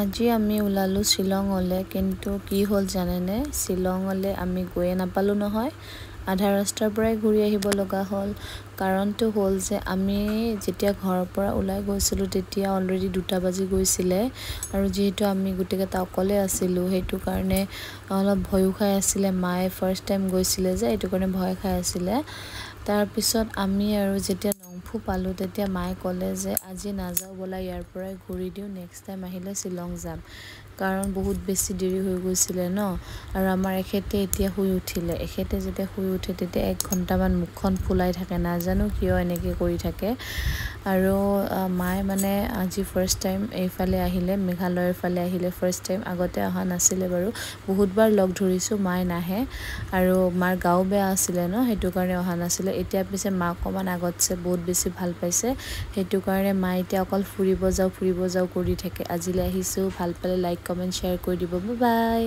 আজি আমি ওলালো শ্বিলঙলৈ, কিন্তু কি হ'ল জানেনে, শ্বিলঙলৈ আমি গৈয়ে নাপালোঁ নহয়। আধা ৰাস্তাৰ পৰাই ঘূৰি আহিব লগা হ'ল। কাৰণটো হ'ল যে আমি যেতিয়া ঘৰৰ পৰা ওলাই গৈছিলোঁ তেতিয়া অলৰেডি 2টা বাজি গৈছিলে, আৰু যিহেতু আমি গোটেইকেইটা অকলে আছিলোঁ সেইটো কাৰণে অলপ ভয়ো খাই আছিলে। মায়ে ফাৰ্ষ্ট টাইম গৈছিলে যে সেইটো কাৰণে ভয় খাই আছিলে। তাৰপিছত আমি আৰু যেতিয়া নংফু পালোঁ তেতিয়া মায়ে ক'লে যে আজি নাযাওঁ ব'লা, ইয়াৰ পৰাই ঘূৰি দিওঁ, নেক্সট টাইম আহিলে শ্বিলং যাম। কাৰণ বহুত বেছি দেৰি হৈ গৈছিলে ন। আৰু আমাৰ এখেতে এতিয়া শুই উঠিলে। এখেতে যেতিয়া শুই উঠে তেতিয়া 1 ঘণ্টামান মুখখন ফুলাই থাকে, নাজানো কিয় এনেকৈ কৰি থাকে। আৰু মায়ে মানে আজি ফাৰ্ষ্ট টাইম এইফালে আহিলে, মেঘালয়ৰ ফালে আহিলে ফাৰ্ষ্ট টাইম। আগতে অহা নাছিলে বাৰু, বহুতবাৰ লগ ধৰিছোঁ, মায়ে নাহে। আৰু মাৰ গাও বেয়া আছিলে ন, সেইটো কাৰণে অহা নাছিলে। এতিয়া পিছে মা অকণমান আগতছে বহুত বেছি ভাল পাইছে, সেইটো কাৰণে মা এতিয়া অকল ফুৰিব যাওঁ কৰি থাকে। আজিলৈ আহিছোঁ, ভাল পালে লাইক কমেণ্ট শ্বেয়াৰ কৰি দিব। Bye bye.